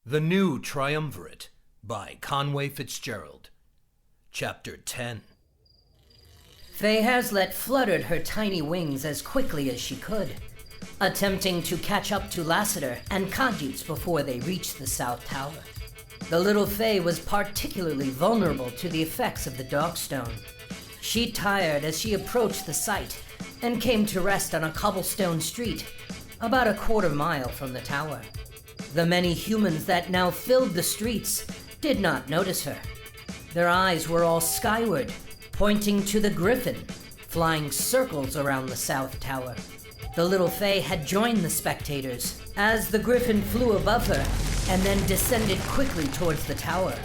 The New Triumvirate by Conway Fitzgerald. Chapter 10. Faye Herslet fluttered her tiny wings as quickly as she could, attempting to catch up to Lassiter and Khajiits before they reached the South Tower. The little Faye was particularly vulnerable to the effects of the Darkstone. She tired as she approached the site and came to rest on a cobblestone street about a quarter mile from the tower. The many humans that now filled the streets did not notice her. Their eyes were all skyward, pointing to the griffin, flying circles around the South Tower. The little Fae had joined the spectators as the griffin flew above her and then descended quickly towards the tower.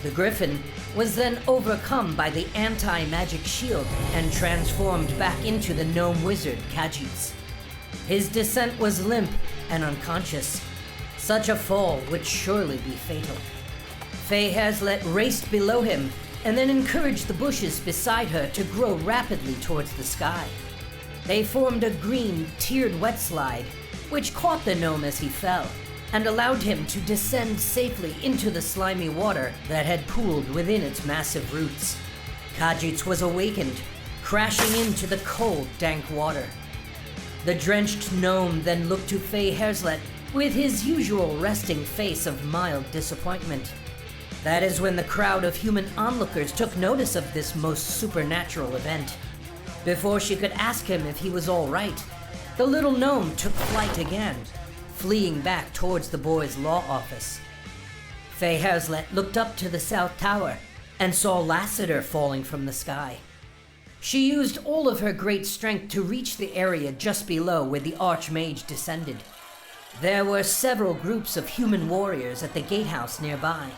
The griffin was then overcome by the anti-magic shield and transformed back into the gnome wizard Khajiits. His descent was limp and unconscious. Such a fall would surely be fatal. Faye Herslet raced below him and then encouraged the bushes beside her to grow rapidly towards the sky. They formed a green, tiered wet slide, which caught the gnome as he fell and allowed him to descend safely into the slimy water that had pooled within its massive roots. Khajiits was awakened, crashing into the cold, dank water. The drenched gnome then looked to Faye Herslet with his usual resting face of mild disappointment. That is when the crowd of human onlookers took notice of this most supernatural event. Before she could ask him if he was all right, the little gnome took flight again, fleeing back towards the boy's law office. Faye Herslet looked up to the South Tower and saw Lassiter falling from the sky. She used all of her great strength to reach the area just below where the Archmage descended. There were several groups of human warriors at the gatehouse nearby,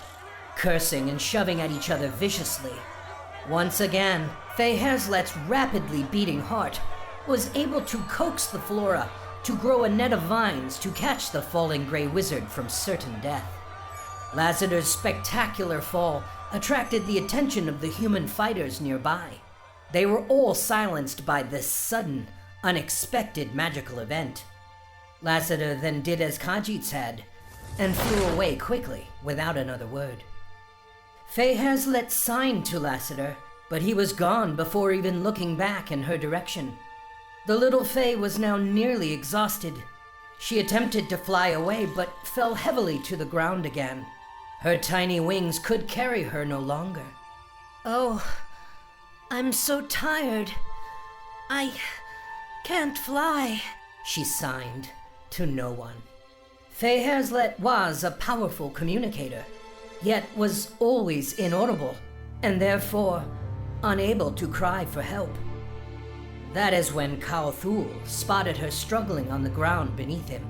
cursing and shoving at each other viciously. Once again, Faye Herslet's rapidly beating heart was able to coax the flora to grow a net of vines to catch the falling gray wizard from certain death. Lassiter's spectacular fall attracted the attention of the human fighters nearby. They were all silenced by this sudden, unexpected magical event. Lassiter then did as Khajiits had, and flew away quickly without another word. Faye Herslet signed to Lassiter, but he was gone before even looking back in her direction. The little Faye was now nearly exhausted. She attempted to fly away, but fell heavily to the ground again. Her tiny wings could carry her no longer. "Oh, I'm so tired. I can't fly," she signed to no one. Faye Herslet was a powerful communicator, yet was always inaudible, and therefore unable to cry for help. That is when Kalthul spotted her struggling on the ground beneath him.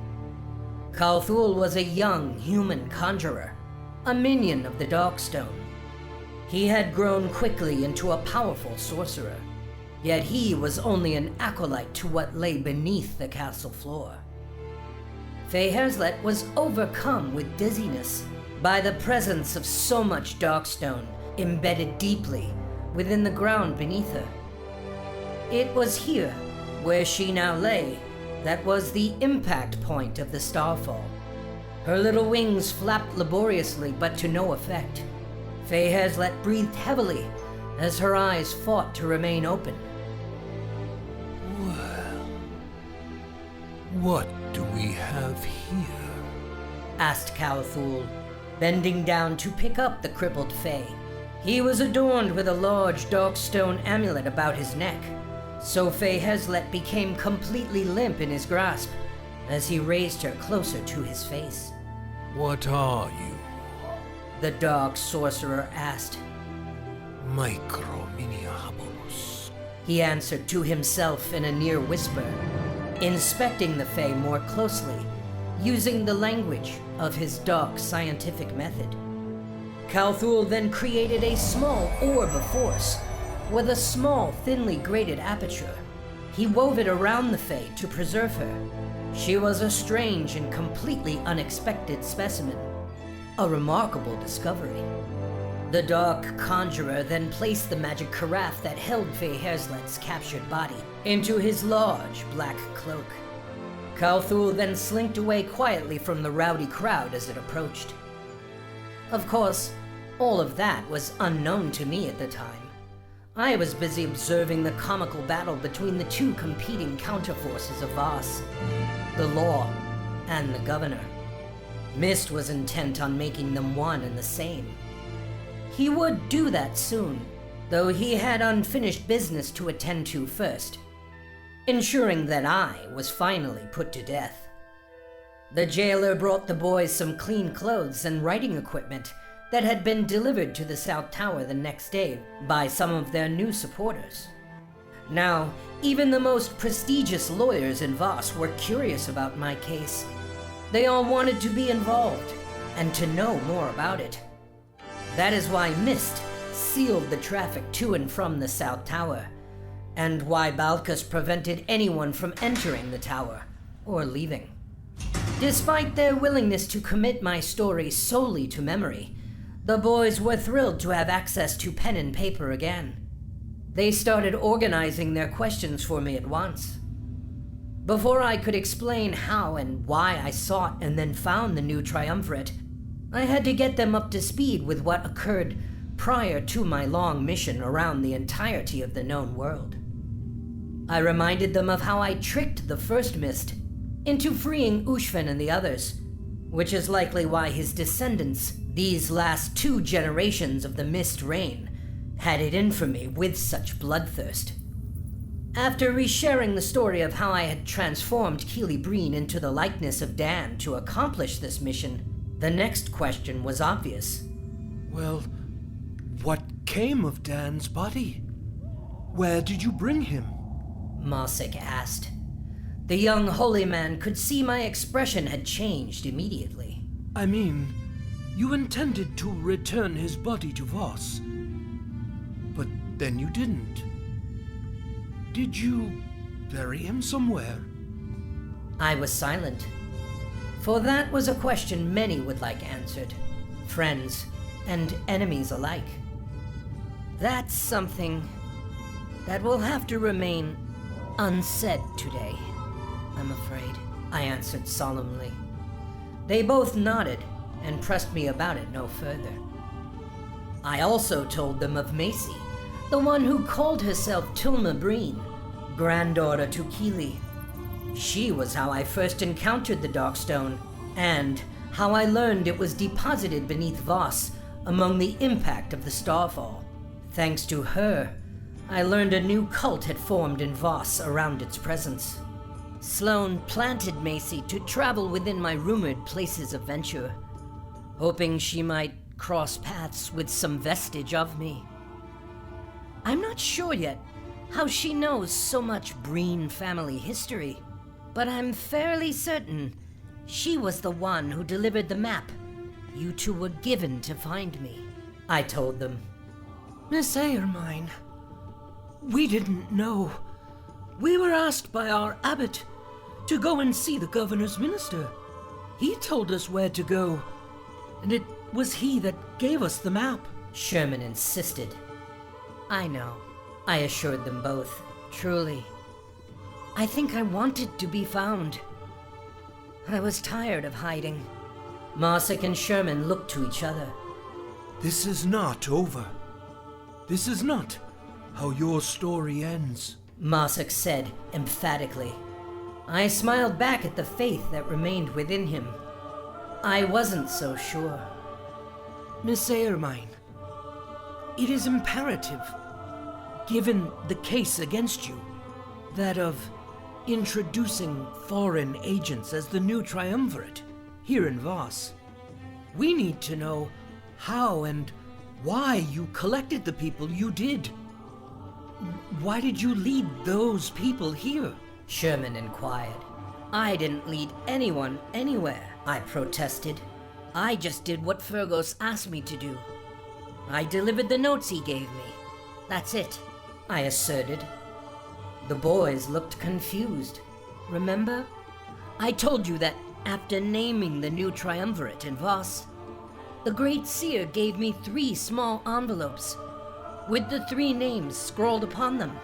Kalthul was a young human conjurer, a minion of the Darkstone. He had grown quickly into a powerful sorcerer, yet he was only an acolyte to what lay beneath the castle floor. Faye Herslet was overcome with dizziness by the presence of so much Darkstone embedded deeply within the ground beneath her. It was here, where she now lay, that was the impact point of the starfall. Her little wings flapped laboriously, but to no effect. Faye Herslet breathed heavily as her eyes fought to remain open. Well, what do we have here? Asked Kalthul, bending down to pick up the crippled Fae. He was adorned with a large dark stone amulet about his neck, so Faye Herslet became completely limp in his grasp as he raised her closer to his face. What are you? The dark sorcerer asked. Micro-miniahaboros, he answered to himself in a near whisper, inspecting the Fae more closely, using the language of his dark scientific method. Kalthul then created a small orb of force with a small, thinly grated aperture. He wove it around the Fae to preserve her. She was a strange and completely unexpected specimen, a remarkable discovery. The dark conjurer then placed the magic carafe that held Faye Herslet's captured body into his large black cloak. Kalthul then slinked away quietly from the rowdy crowd as it approached. Of course, all of that was unknown to me at the time. I was busy observing the comical battle between the two competing counterforces of Voss, the law and the governor. Mist was intent on making them one and the same. He would do that soon, though he had unfinished business to attend to first, ensuring that I was finally put to death. The jailer brought the boys some clean clothes and writing equipment that had been delivered to the South Tower the next day by some of their new supporters. Now, even the most prestigious lawyers in Voss were curious about my case. They all wanted to be involved and to know more about it. That is why Mist sealed the traffic to and from the South Tower, and why Balkus prevented anyone from entering the tower or leaving. Despite their willingness to commit my story solely to memory, the boys were thrilled to have access to pen and paper again. They started organizing their questions for me at once. Before I could explain how and why I sought and then found the new Triumvirate, I had to get them up to speed with what occurred prior to my long mission around the entirety of the known world. I reminded them of how I tricked the first Mist into freeing Ushven and the others, which is likely why his descendants, these last 2 generations of the Mist reign, had it in for me with such bloodthirst. After resharing the story of how I had transformed Keely Breen into the likeness of Dan to accomplish this mission, the next question was obvious. Well, what came of Dan's body? Where did you bring him? Mosik asked. The young holy man could see my expression had changed immediately. I mean, you intended to return his body to Voss, but then you didn't. Did you bury him somewhere? I was silent, for that was a question many would like answered, friends and enemies alike. That's something that will have to remain unsaid today, I'm afraid, I answered solemnly. They both nodded and pressed me about it no further. I also told them of Macy, the one who called herself Tulma Breen, granddaughter to Keely. She was how I first encountered the Darkstone, and how I learned it was deposited beneath Voss among the impact of the Starfall. Thanks to her, I learned a new cult had formed in Voss around its presence. Sloane planted Macy to travel within my rumored places of venture, hoping she might cross paths with some vestige of me. I'm not sure yet how she knows so much Breen family history, but I'm fairly certain she was the one who delivered the map you two were given to find me, I told them. Miss Aermine, we didn't know. We were asked by our abbot to go and see the governor's minister. He told us where to go, and it was he that gave us the map. Sherman insisted. I know, I assured them both. Truly, I think I wanted to be found. I was tired of hiding. Mosik and Sherman looked to each other. This is not over. This is not how your story ends, Mosik said emphatically. I smiled back at the faith that remained within him. I wasn't so sure. Miss Aermine, it is imperative, given the case against you, that of introducing foreign agents as the new Triumvirate here in Voss. We need to know how and why you collected the people you did. Why did you lead those people here? Sherman inquired. I didn't lead anyone anywhere, I protested. I just did what Fergus asked me to do. I delivered the notes he gave me. That's it, I asserted. The boys looked confused. Remember? I told you that after naming the new Triumvirate in Voss, the Great Seer gave me 3 small envelopes with the 3 names scrawled upon them.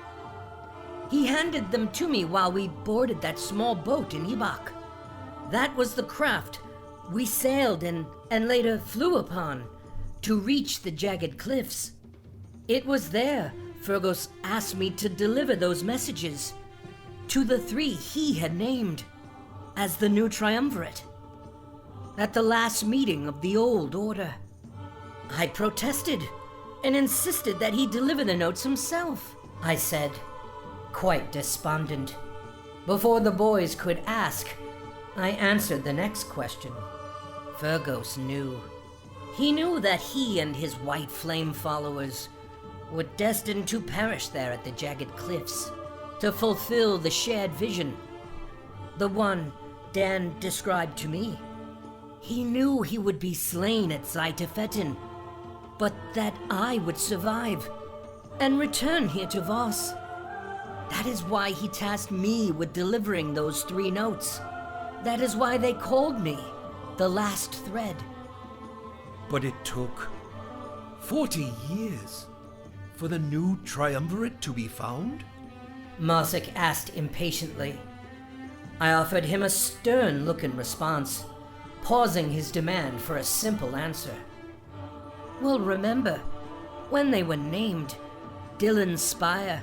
He handed them to me while we boarded that small boat in Ibak. That was the craft we sailed and later flew upon to reach the jagged cliffs. It was there Fergus asked me to deliver those messages to the three he had named as the new Triumvirate. At the last meeting of the old order, I protested and insisted that he deliver the notes himself, I said, quite despondent. Before the boys could ask, I answered the next question. Fergus knew. He knew that he and his white flame followers were destined to perish there at the jagged cliffs, to fulfill the shared vision, the one Dan described to me. He knew he would be slain at Zaitafetin, but that I would survive and return here to Voss. That is why he tasked me with delivering those 3 notes. That is why they called me the last thread. But it took 40 years for the new Triumvirate to be found? Marsic asked impatiently. I offered him a stern look in response, pausing his demand for a simple answer. Well, remember, when they were named, Dylan Spire,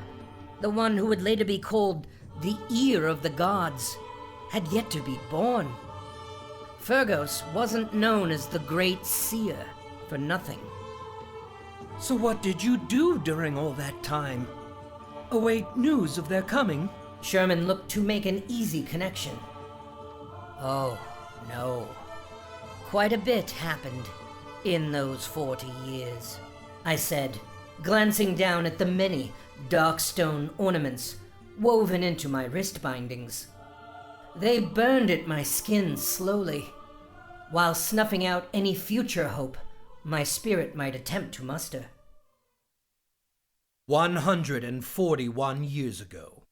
the one who would later be called the Ear of the Gods, had yet to be born. Fergus wasn't known as the Great Seer for nothing. So what did you do during all that time? Await news of their coming? Sherman looked to make an easy connection. Oh, no. Quite a bit happened in those 40 years, I said, glancing down at the many dark stone ornaments woven into my wrist bindings. They burned at my skin slowly, while snuffing out any future hope my spirit might attempt to muster. 141 years ago.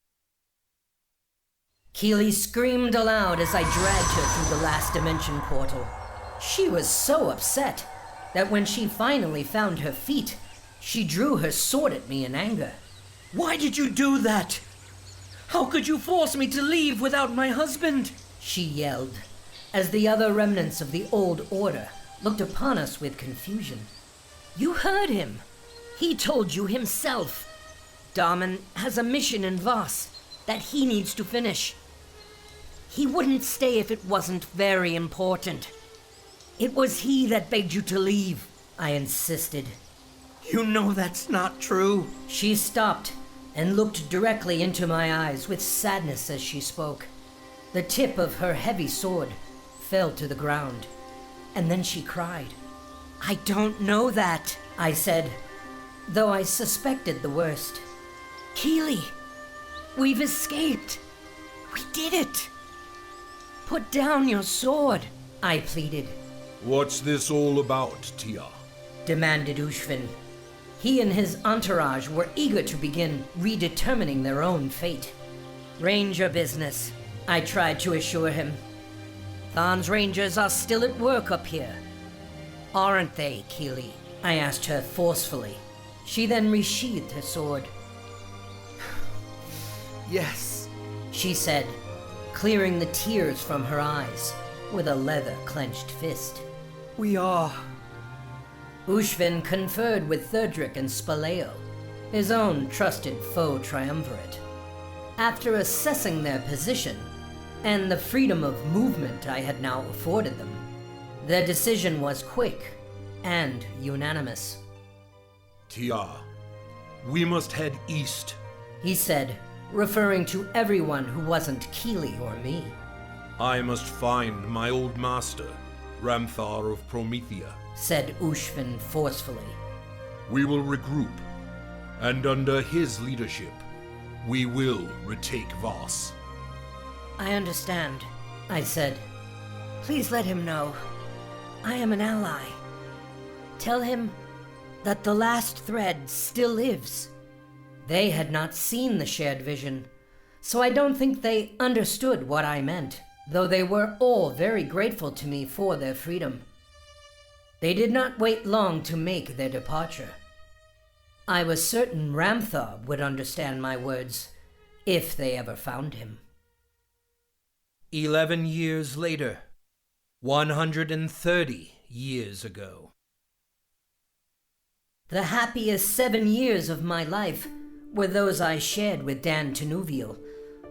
Keely screamed aloud as I dragged her through the last dimension portal. She was so upset that when she finally found her feet, she drew her sword at me in anger. Why did you do that? How could you force me to leave without my husband? She yelled, as the other remnants of the old order looked upon us with confusion. You heard him. He told you himself. Darman has a mission in Voss that he needs to finish. He wouldn't stay if it wasn't very important. It was he that begged you to leave, I insisted. You know that's not true. She stopped and looked directly into my eyes with sadness as she spoke. The tip of her heavy sword fell to the ground, and then she cried. I don't know that, I said, though I suspected the worst. Keely, we've escaped. We did it. Put down your sword, I pleaded. What's this all about, Tia? Demanded Ushvin. He and his entourage were eager to begin redetermining their own fate. Ranger business, I tried to assure him. Than's rangers are still at work up here. Aren't they, Keely? I asked her forcefully. She then resheathed her sword. Yes, she said, clearing the tears from her eyes with a leather-clenched fist. we are. Ushvin conferred with Therdrick and Spaleo, his own trusted foe triumvirate. After assessing their position and the freedom of movement I had now afforded them, their decision was quick and unanimous. Tia, we must head east. He said, referring to everyone who wasn't Keely or me. I must find my old master, Ramthar of Promethea. Said Ushvin forcefully. We will regroup, and under his leadership, we will retake Voss. I understand, I said. Please let him know. I am an ally. Tell him that the last thread still lives. They had not seen the shared vision, so I don't think they understood what I meant, though they were all very grateful to me for their freedom. They did not wait long to make their departure. I was certain Ramthar would understand my words, if they ever found him. 11 years later, 130 years ago. The happiest 7 years of my life were those I shared with Dan Tenuvial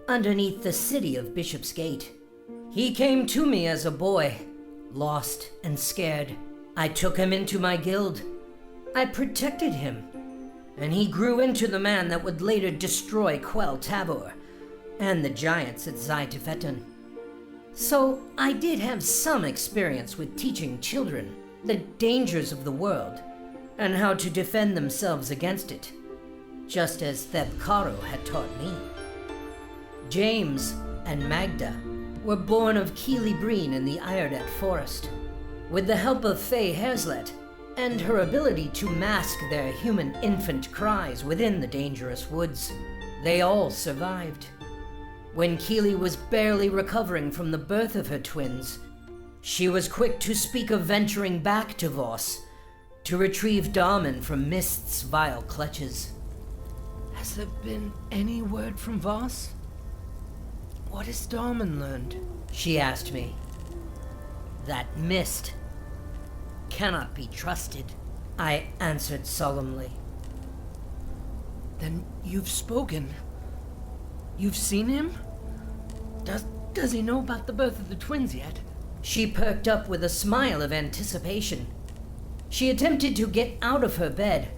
underneath the city of Bishopsgate. He came to me as a boy, lost and scared. I took him into my guild. I protected him, and he grew into the man that would later destroy Quell Tabor and the giants at Zai-Tefetan. So I did have some experience with teaching children the dangers of the world and how to defend themselves against it, just as Theb-Karo had taught me. James and Magda were born of Keely Breen in the Eir'dett forest. With the help of Faye Herslet and her ability to mask their human infant cries within the dangerous woods, they all survived. When Keely was barely recovering from the birth of her twins, she was quick to speak of venturing back to Voss to retrieve Darman from Mist's vile clutches. Has there been any word from Voss? What has Darman learned? She asked me. That Mist cannot be trusted, I answered solemnly. Then you've spoken. You've seen him? Does he know about the birth of the twins yet? She perked up with a smile of anticipation. She attempted to get out of her bed.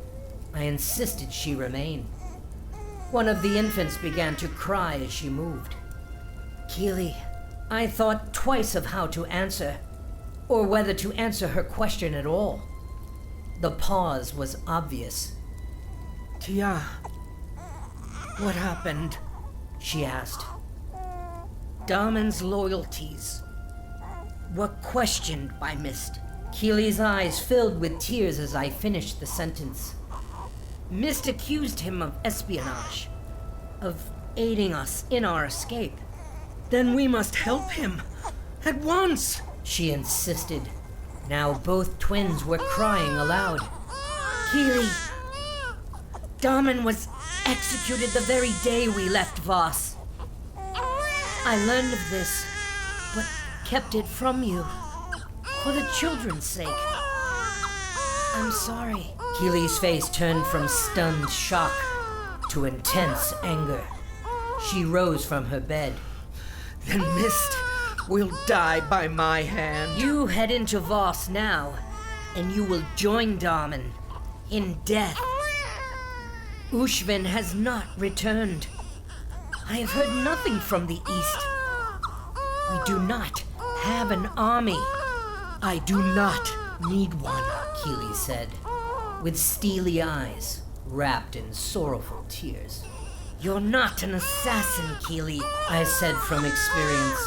I insisted she remain. One of the infants began to cry as she moved. Keely, I thought twice of how to answer, or whether to answer her question at all. The pause was obvious. Tia, what happened? She asked. Darman's loyalties were questioned by Mist. Keely's eyes filled with tears as I finished the sentence. Mist accused him of espionage, of aiding us in our escape. Then we must help him, at once, she insisted. Now both twins were crying aloud. Keely, Darman was executed the very day we left Voss. I learned of this, but kept it from you, for the children's sake. I'm sorry. Keely's face turned from stunned shock to intense anger. She rose from her bed. Then Mist will die by my hand. You head into Voss now, and you will join Darman in death. Ushvin has not returned. I have heard nothing from the east. We do not have an army. I do not need one, Keely said, with steely eyes wrapped in sorrowful tears. You're not an assassin, Keely, I said from experience.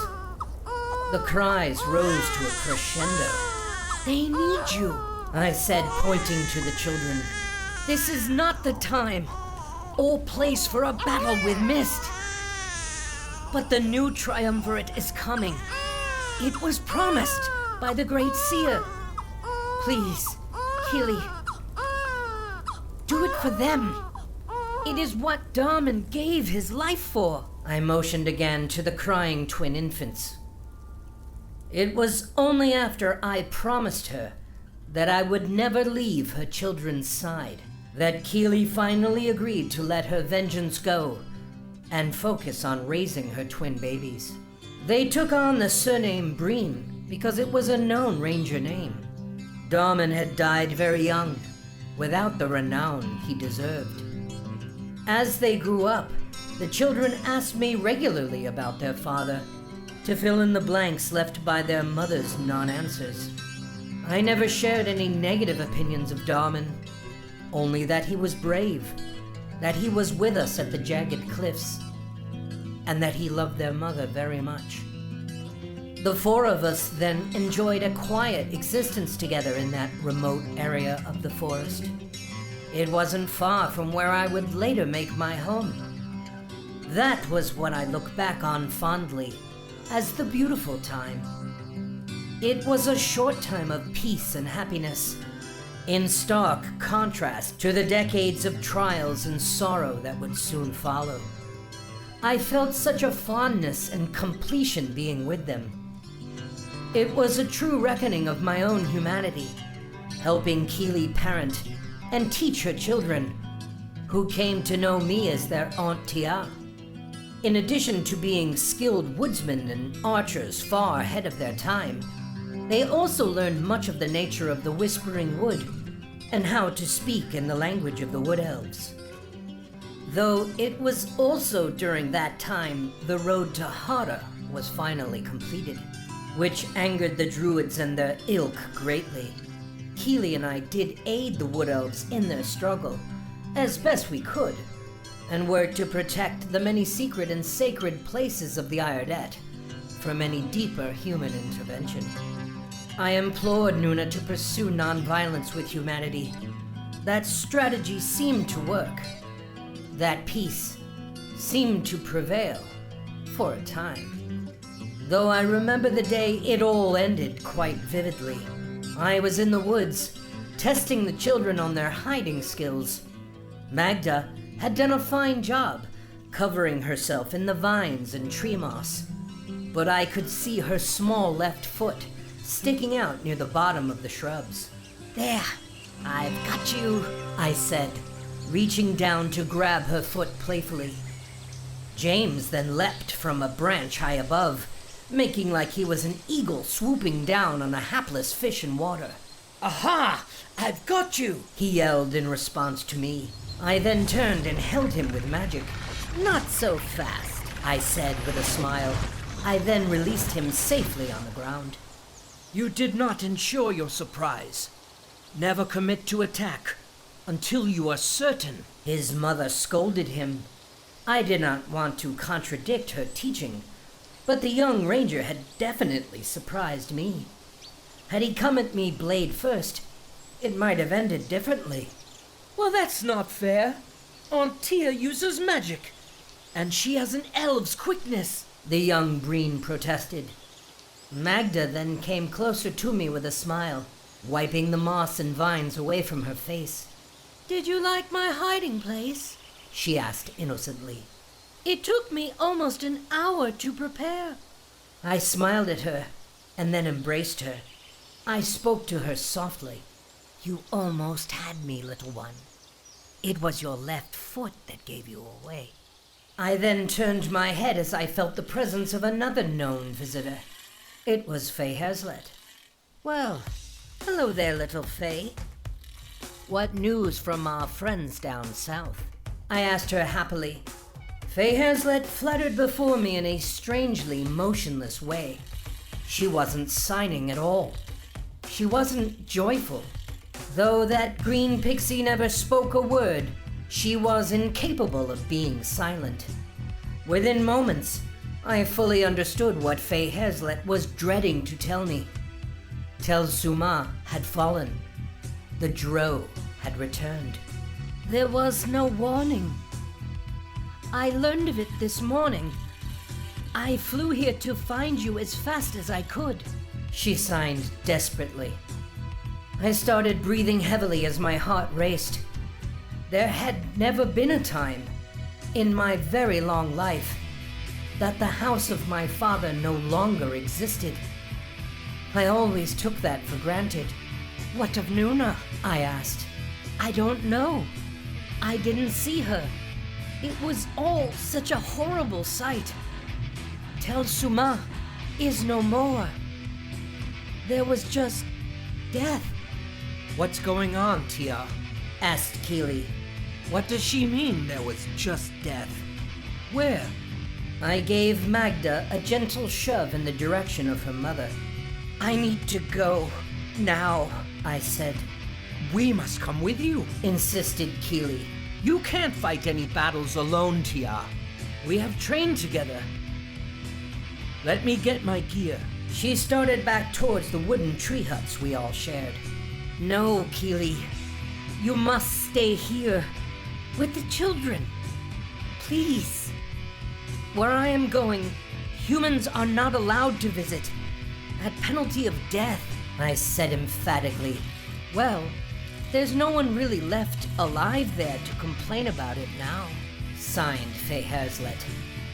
The cries rose to a crescendo. They need you, I said, pointing to the children. This is not the time or place for a battle with Mist. But the new Triumvirate is coming. It was promised by the great seer. Please, Keely, do it for them. It is what Darman gave his life for. I motioned again to the crying twin infants. It was only after I promised her that I would never leave her children's side that Keely finally agreed to let her vengeance go and focus on raising her twin babies. They took on the surname Breen because it was a known ranger name. Darman had died very young, without the renown he deserved. As they grew up, the children asked me regularly about their father, to fill in the blanks left by their mother's non-answers. I never shared any negative opinions of Darman, only that he was brave, that he was with us at the jagged cliffs, and that he loved their mother very much. The four of us then enjoyed a quiet existence together in that remote area of the forest. It wasn't far from where I would later make my home. That was what I look back on fondly as the beautiful time. It was a short time of peace and happiness, in stark contrast to the decades of trials and sorrow that would soon follow. I felt such a fondness and completion being with them. It was a true reckoning of my own humanity, helping Keely parent and teach her children, who came to know me as their Aunt Tia. In addition to being skilled woodsmen and archers far ahead of their time, they also learned much of the nature of the Whispering Wood and how to speak in the language of the Wood Elves. Though it was also during that time the road to Hara was finally completed, which angered the Druids and their ilk greatly. Keely and I did aid the Wood Elves in their struggle, as best we could, and worked to protect the many secret and sacred places of the Eir'dett from any deeper human intervention. I implored Nuna to pursue nonviolence with humanity. That strategy seemed to work. That peace seemed to prevail for a time. Though I remember the day it all ended quite vividly. I was in the woods, testing the children on their hiding skills. Magda had done a fine job, covering herself in the vines and tree moss. But I could see her small left foot sticking out near the bottom of the shrubs. "There, I've got you," I said, reaching down to grab her foot playfully. James then leapt from a branch high above, making like he was an eagle swooping down on a hapless fish in water. Aha! I've got you! He yelled in response to me. I then turned and held him with magic. "Not so fast," I said with a smile. I then released him safely on the ground. You did not ensure your surprise. Never commit to attack until you are certain. His mother scolded him. I did not want to contradict her teaching, but the young ranger had definitely surprised me. Had he come at me blade first, it might have ended differently. Well, that's not fair. Aunt Tia uses magic, and she has an elf's quickness, the young Breen protested. Magda then came closer to me with a smile, wiping the moss and vines away from her face. "Did you like my hiding place?" she asked innocently. "It took me almost an hour to prepare." I smiled at her and then embraced her. I spoke to her softly. "You almost had me, little one. It was your left foot that gave you away." I then turned my head as I felt the presence of another known visitor. It was Faye Hazlet. "Well, hello there, little Faye. What news from our friends down south?" I asked her happily. Faye Hazlet fluttered before me in a strangely motionless way. She wasn't signing at all. She wasn't joyful. Though that green pixie never spoke a word, she was incapable of being silent. Within moments, I fully understood what Faye Hazlet was dreading to tell me. Tel Suma had fallen. The Drow had returned. There was no warning. I learned of it this morning. I flew here to find you as fast as I could. She signed desperately. I started breathing heavily as my heart raced. There had never been a time, in my very long life, that the house of my father no longer existed. I always took that for granted. "What of Nuna?" I asked. "I don't know. I didn't see her. It was all such a horrible sight. Tel Suma is no more. There was just death." What's going on, Tia? asked Keely. What does she mean there was just death? Where? I gave Magda a gentle shove in the direction of her mother. "I need to go now," I said. We must come with you, insisted Keely. You can't fight any battles alone, Tia. We have trained together. Let me get my gear. She started back towards the wooden tree huts we all shared. "No, Keely. You must stay here with the children. Please. Where I am going, humans are not allowed to visit, at penalty of death," I said emphatically. "Well, there's no one really left alive there to complain about it now," signed Faye Hazlet.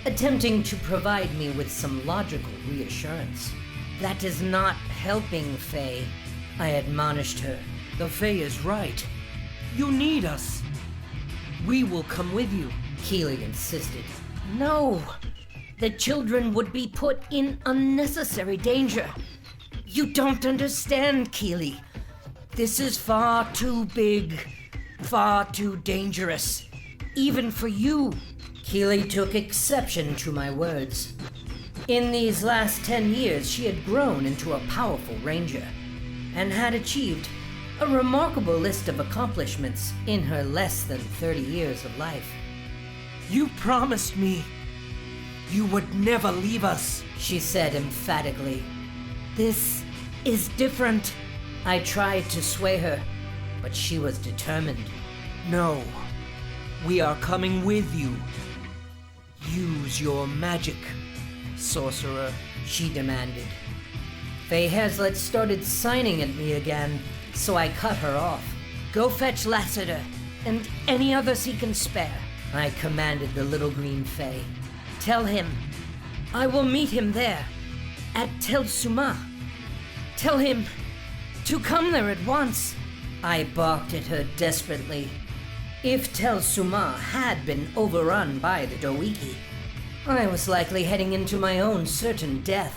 attempting to provide me with some logical reassurance. "That is not helping, Faye," I admonished her. The Fae is right. You need us. We will come with you. Keely insisted. "No! The children would be put in unnecessary danger. You don't understand, Keely. This is far too big, far too dangerous, even for you." Keely took exception to my words. In these last 10 years, she had grown into a powerful ranger and had achieved a remarkable list of accomplishments in her less than 30 years of life. You promised me you would never leave us, she said emphatically. "This is different." I tried to sway her, but she was determined. No, we are coming with you. Use your magic, sorcerer, she demanded. Faye Hazlitt started signing at me again, so I cut her off. "Go fetch Lassiter, and any others he can spare," I commanded the little green Fae. "Tell him I will meet him there, at Tel Suma. Tell him to come there at once." I barked at her desperately. If Tel Suma had been overrun by the Dowiki, I was likely heading into my own certain death.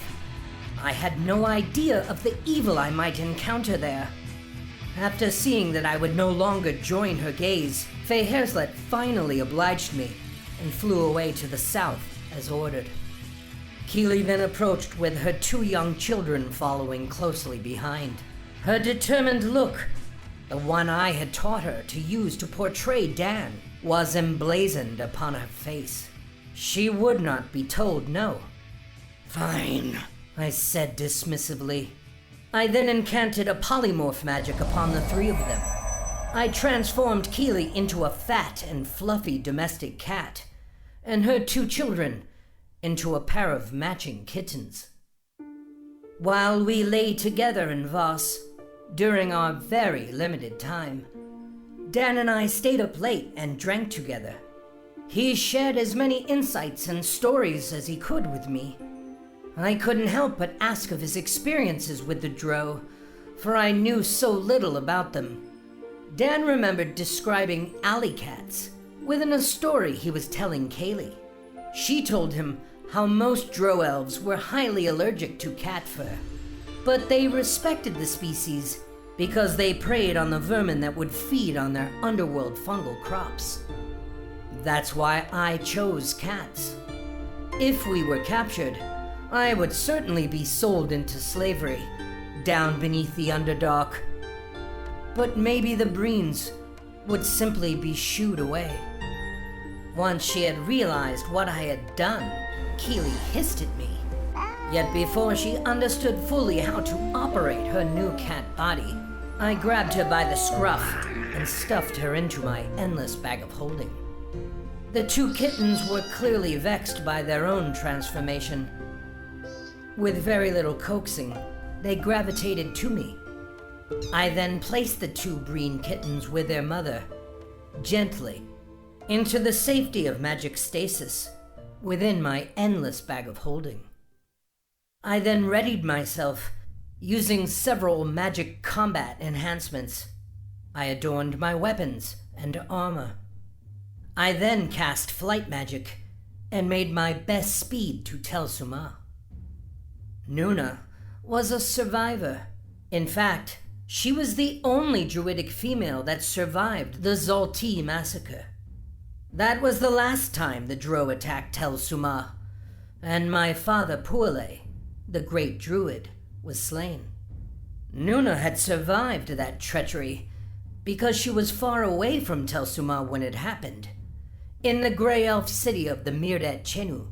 I had no idea of the evil I might encounter there. After seeing that I would no longer join her gaze, Faye Hazlitt finally obliged me and flew away to the south as ordered. Keely then approached with her 2 young children following closely behind. Her determined look, the one I had taught her to use to portray Dan, was emblazoned upon her face. She would not be told no. "Fine," I said dismissively. I then incanted a polymorph magic upon the 3 of them. I transformed Keely into a fat and fluffy domestic cat, and her 2 children into a pair of matching kittens. While we lay together in Voss, during our very limited time, Dan and I stayed up late and drank together. He shared as many insights and stories as he could with me. I couldn't help but ask of his experiences with the Drow, for I knew so little about them. Dan remembered describing alley cats within a story he was telling Kaylee. She told him how most Drow elves were highly allergic to cat fur, but they respected the species because they preyed on the vermin that would feed on their underworld fungal crops. That's why I chose cats. If we were captured, I would certainly be sold into slavery, down beneath the Underdark. But maybe the Breens would simply be shooed away. Once she had realized what I had done, Keely hissed at me. Yet before she understood fully how to operate her new cat body, I grabbed her by the scruff and stuffed her into my endless bag of holding. The 2 kittens were clearly vexed by their own transformation. With very little coaxing, they gravitated to me. I then placed the 2 Breen kittens with their mother, gently, into the safety of magic stasis, within my endless bag of holding. I then readied myself, using several magic combat enhancements. I adorned my weapons and armor. I then cast flight magic, and made my best speed to Tel Suma. Nuna was a survivor. In fact, she was the only druidic female that survived the Zalti massacre. That was the last time the Drow attacked Tel Suma, and my father Puale, the great druid, was slain. Nuna had survived that treachery because she was far away from Tel Suma when it happened, in the Grey Elf city of the Eir'dett Chenu.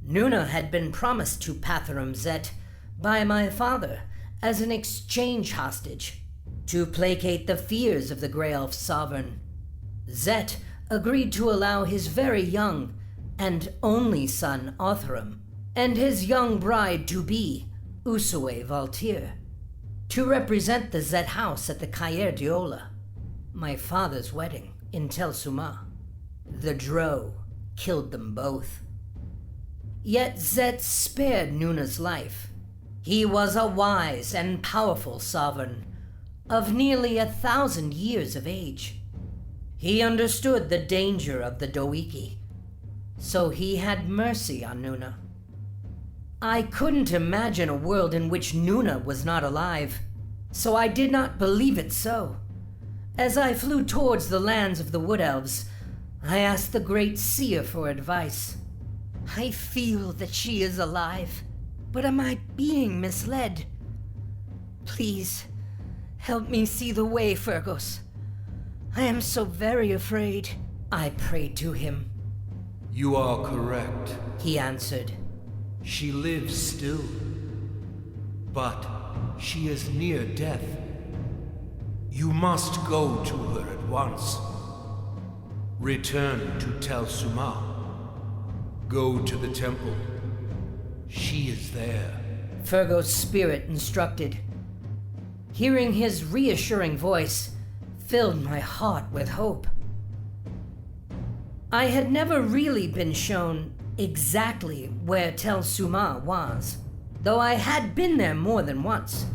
Nuna had been promised to Patharam Zet by my father as an exchange hostage to placate the fears of the Grey Elf sovereign. Zet agreed to allow his very young and only son Otharam and his young bride-to-be, Usue Valtir, to represent the Zet house at the Caer Diola, my father's wedding in Tel Suma. The Drow killed them both. Yet Zet spared Nuna's life. He was a wise and powerful sovereign of nearly 1,000 years of age. He understood the danger of the Doiki, so he had mercy on Nuna. I couldn't imagine a world in which Nuna was not alive, so I did not believe it so. As I flew towards the lands of the Wood Elves, I asked the great seer for advice. I feel that she is alive, but am I being misled? Please, help me see the way, Fergus. I am so very afraid. I prayed to him. You are correct. He answered. She lives still, but she is near death. You must go to her at once. Return to Tel Suma. Go to the temple. She is there. Fergo's spirit instructed. Hearing his reassuring voice filled my heart with hope. I had never really been shown exactly where Tel Suma was, though I had been there more than once,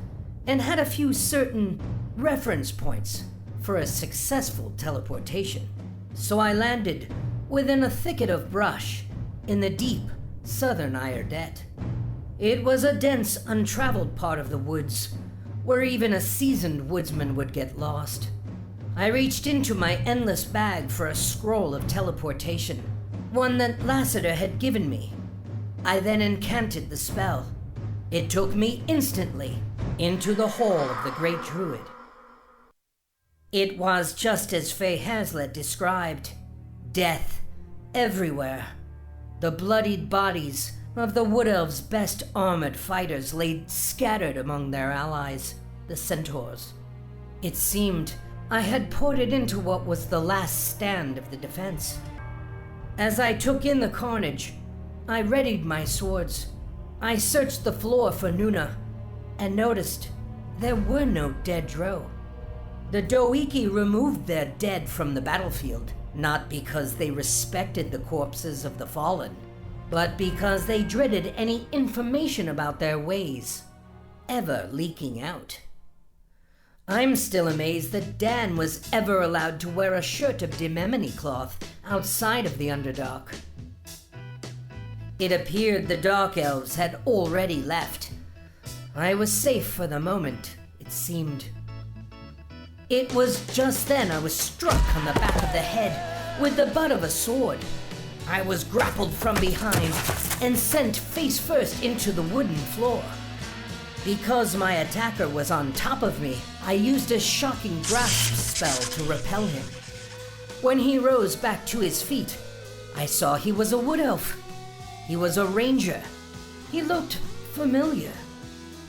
and had a few certain reference points for a successful teleportation. So I landed within a thicket of brush in the deep southern Eir'dett. It was a dense, untraveled part of the woods, where even a seasoned woodsman would get lost. I reached into my endless bag for a scroll of teleportation, one that Lassiter had given me. I then incanted the spell. It took me instantly into the hall of the great Druid. It was just as Faye Hazlitt described. Death everywhere. The bloodied bodies of the Wood Elves' best armored fighters lay scattered among their allies, the centaurs. It seemed I had ported into what was the last stand of the defense. As I took in the carnage, I readied my swords. I searched the floor for Nuna, and noticed there were no dead drow. The Doiki removed their dead from the battlefield, not because they respected the corpses of the fallen, but because they dreaded any information about their ways ever leaking out. I'm still amazed that Dan was ever allowed to wear a shirt of dememony cloth outside of the Underdark. It appeared the Dark Elves had already left. I was safe for the moment, it seemed. It was just then I was struck on the back of the head with the butt of a sword. I was grappled from behind and sent face first into the wooden floor. Because my attacker was on top of me, I used a shocking grasp spell to repel him. When he rose back to his feet, I saw he was a wood elf. He was a ranger. He looked familiar.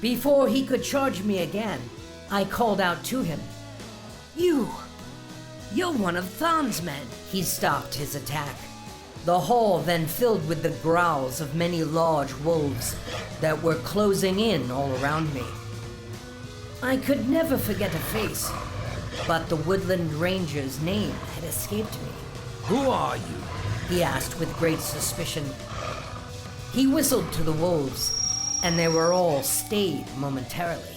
Before he could charge me again, I called out to him. You're one of Thon's men. He stopped his attack. The hall then filled with the growls of many large wolves that were closing in all around me. I could never forget a face, but the woodland ranger's name had escaped me. Who are you? He asked with great suspicion. He whistled to the wolves, and they were all stayed momentarily.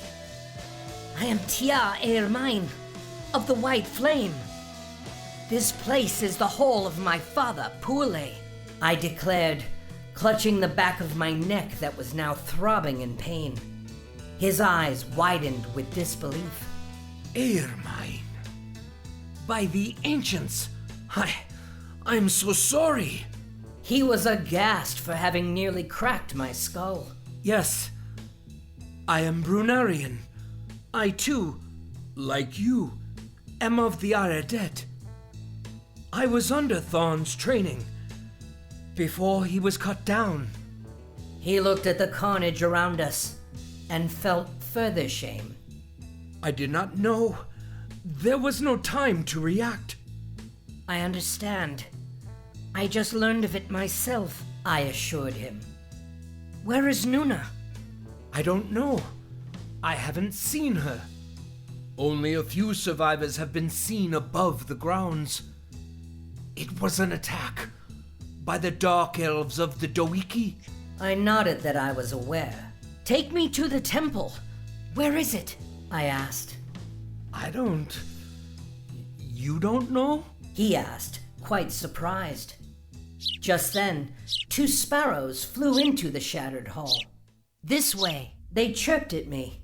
I am Eir'dett of the White Flame. This place is the hall of my father, Pule, I declared, clutching the back of my neck that was now throbbing in pain. His eyes widened with disbelief. Aermine. By the ancients, I'm so sorry. He was aghast for having nearly cracked my skull. Yes, I am Brunarian. I too, like you, am of the Eir'dett. I was under Thorn's training before he was cut down. He looked at the carnage around us and felt further shame. I did not know. There was no time to react. I understand. I just learned of it myself, I assured him. Where is Nuna? I don't know. I haven't seen her. Only a few survivors have been seen above the grounds. It was an attack. by the dark elves of the Doiki? I nodded that I was aware. Take me to the temple. Where is it? I asked. You don't know? He asked, quite surprised. Just then, 2 sparrows flew into the shattered hall. This way, they chirped at me.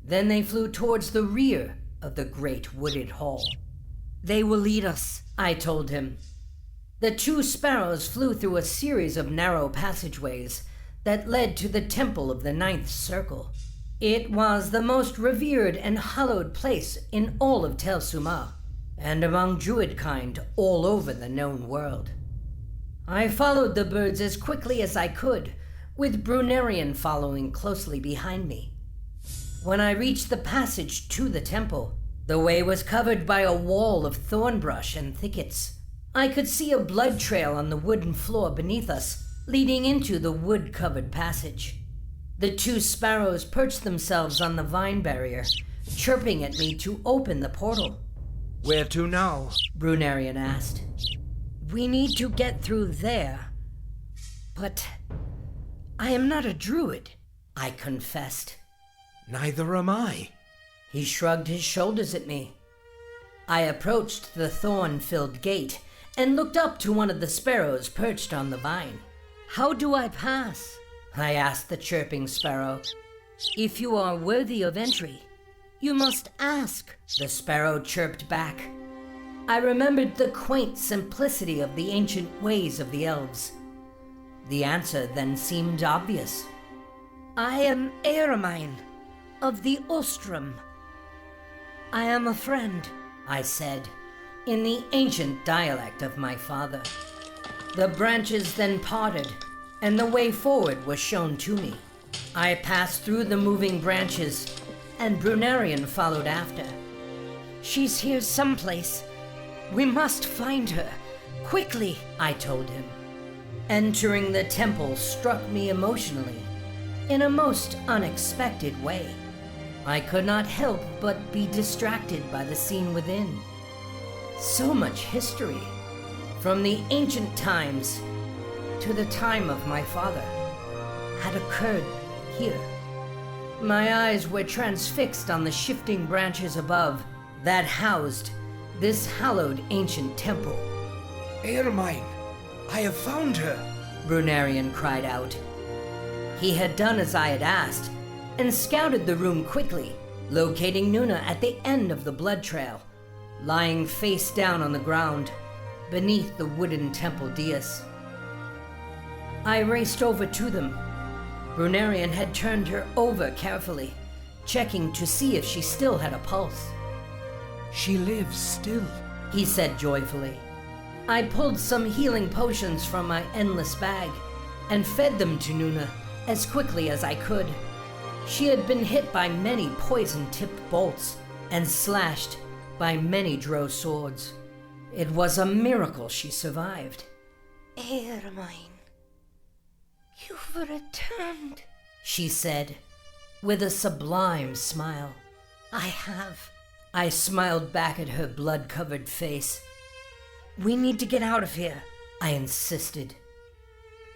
Then they flew towards the rear of the great wooded hall. They will lead us, I told him. The 2 sparrows flew through a series of narrow passageways that led to the temple of the 9th circle. It was the most revered and hallowed place in all of Tel Suma, and among Druid kind all over the known world. I followed the birds as quickly as I could, with Brunerian following closely behind me. When I reached the passage to the temple, the way was covered by a wall of thornbrush and thickets. I could see a blood trail on the wooden floor beneath us, leading into the wood-covered passage. The 2 sparrows perched themselves on the vine barrier, chirping at me to open the portal. Where to now? Brunerian asked. We need to get through there. But I am not a druid, I confessed. Neither am I. He shrugged his shoulders at me. I approached the thorn-filled gate and looked up to one of the sparrows perched on the vine. How do I pass? I asked the chirping sparrow. If you are worthy of entry, you must ask, the sparrow chirped back. I remembered the quaint simplicity of the ancient ways of the elves. The answer then seemed obvious. I am Aermine, of the Ostrom. I am a friend, I said, in the ancient dialect of my father. The branches then parted, and the way forward was shown to me. I passed through the moving branches, and Brunerian followed after. She's here someplace. We must find her. Quickly, I told him. Entering the temple struck me emotionally, in a most unexpected way. I could not help but be distracted by the scene within. So much history, from the ancient times to the time of my father, had occurred here. My eyes were transfixed on the shifting branches above that housed this hallowed ancient temple. Aermine, I have found her, Brunerian cried out. He had done as I had asked, and scouted the room quickly, locating Nuna at the end of the blood trail, lying face down on the ground, beneath the wooden temple dais. I raced over to them. Brunerian had turned her over carefully, checking to see if she still had a pulse. She lives still, he said joyfully. I pulled some healing potions from my endless bag and fed them to Nuna as quickly as I could. She had been hit by many poison-tipped bolts and slashed by many drow swords. It was a miracle she survived. Aermine, you've returned, she said, with a sublime smile. I have. I smiled back at her blood-covered face. We need to get out of here, I insisted.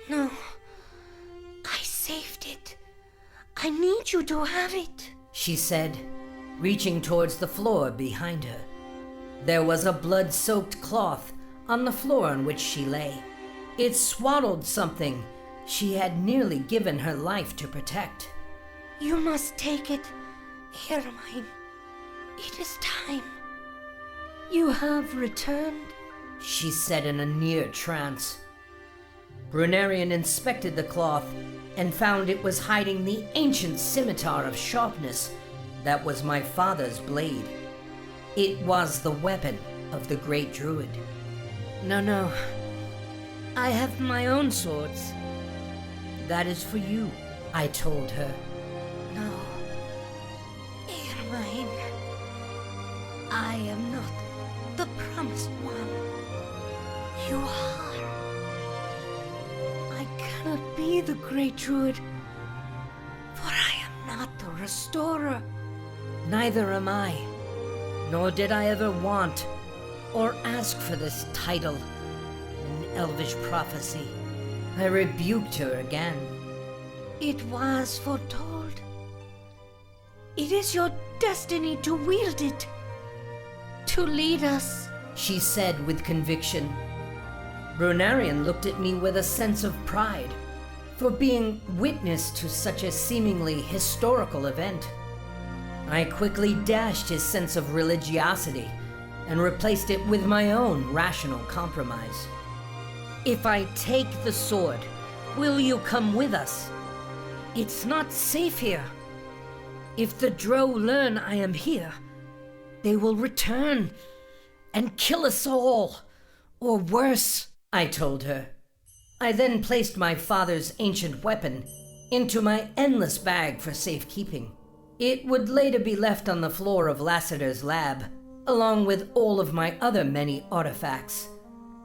No, I saved it. I need you to have it, she said, reaching towards the floor behind her. There was a blood-soaked cloth on the floor on which she lay. It swaddled something she had nearly given her life to protect. You must take it, Aermine. It is time. You have returned, she said in a near trance. Brunerian inspected the cloth and found it was hiding the ancient scimitar of sharpness that was my father's blade. It was the weapon of the great druid. No. I have my own swords. That is for you, I told her. No. Aermine. I am not the promised one. You are. I cannot be the great druid, for I am not the restorer. Neither am I, nor did I ever want or ask for this title in elvish prophecy. I rebuked her again. It was foretold. It is your destiny to wield it, to lead us, she said with conviction. Brunarian looked at me with a sense of pride for being witness to such a seemingly historical event. I quickly dashed his sense of religiosity and replaced it with my own rational compromise. If I take the sword, will you come with us? It's not safe here. If the Drow learn I am here, they will return and kill us all, or worse, I told her. I then placed my father's ancient weapon into my endless bag for safekeeping. It would later be left on the floor of Lassiter's lab, along with all of my other many artifacts,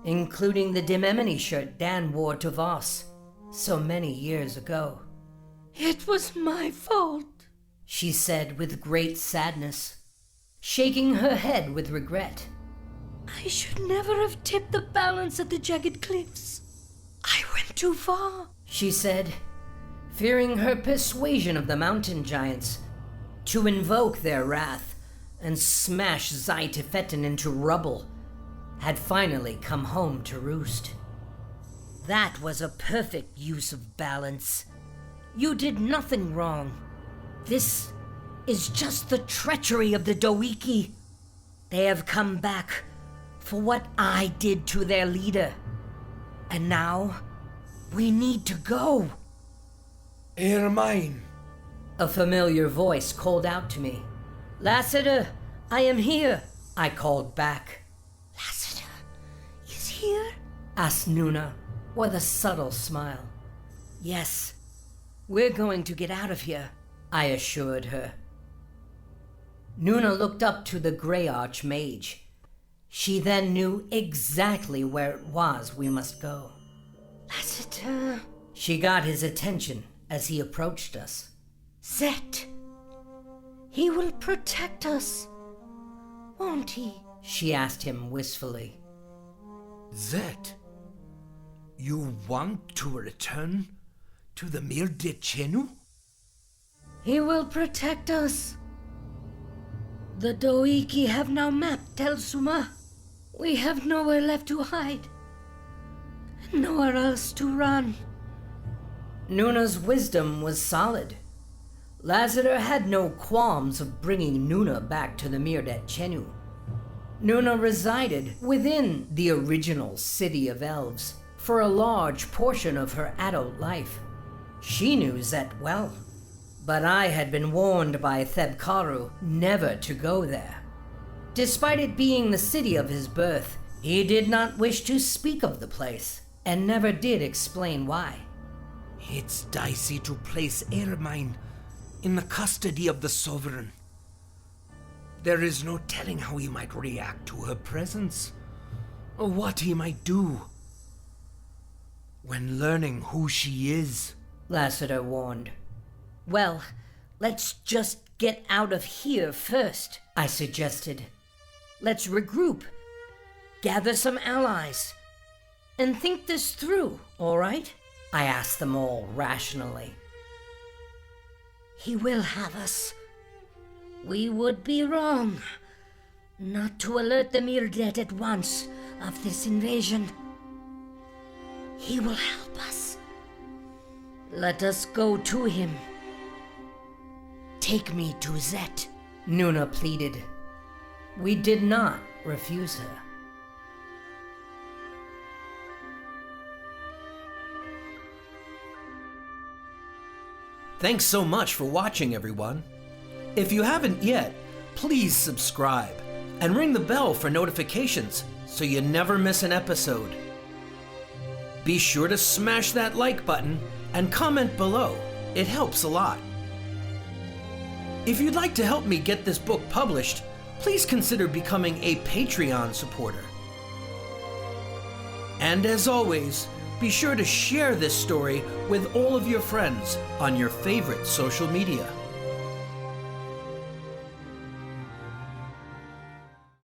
including the Dimemini shirt Dan wore to Voss so many years ago. It was my fault, she said with great sadness, shaking her head with regret. I should never have tipped the balance at the jagged cliffs. I went too far, she said, fearing her persuasion of the mountain giants to invoke their wrath and smash Zai-Tifetin into rubble had finally come home to roost. That was a perfect use of balance. You did nothing wrong. This is just the treachery of the Doiki. They have come back for what I did to their leader. And now, we need to go. Aermine, A familiar voice called out to me. Lassiter, I am here, I called back. Lassiter is here? Asked Nuna with a subtle smile. Yes, we're going to get out of here, I assured her. Nuna looked up to the Grey Archmage. She then knew exactly where it was we must go. Lassiter. She got his attention as he approached us. Zet. He will protect us, won't he? She asked him wistfully. Zet, you want to return to the Eir'dett? He will protect us. The Doiki have now mapped Tel Suma. We have nowhere left to hide. Nowhere else to run. Nuna's wisdom was solid. Lassiter had no qualms of bringing Nuna back to the Eir'dett. Nuna resided within the original City of Elves for a large portion of her adult life. She knew Zet well, but I had been warned by Thebkaru never to go there. Despite it being the city of his birth, he did not wish to speak of the place, and never did explain why. It's dicey to place Aermine in the custody of the Sovereign. There is no telling how he might react to her presence, or what he might do when learning who she is, Lassiter warned. Well, let's just get out of here first, I suggested. Let's regroup, gather some allies, and think this through, all right? I asked them all rationally. He will have us. We would be wrong not to alert the Eir'dett at once of this invasion. He will help us. Let us go to him. Take me to Zet, Nuna pleaded. We did not refuse her. Thanks so much for watching, everyone. If you haven't yet, please subscribe and ring the bell for notifications so you never miss an episode. Be sure to smash that like button and comment below. It helps a lot. If you'd like to help me get this book published, please consider becoming a Patreon supporter. And as always, be sure to share this story with all of your friends on your favorite social media.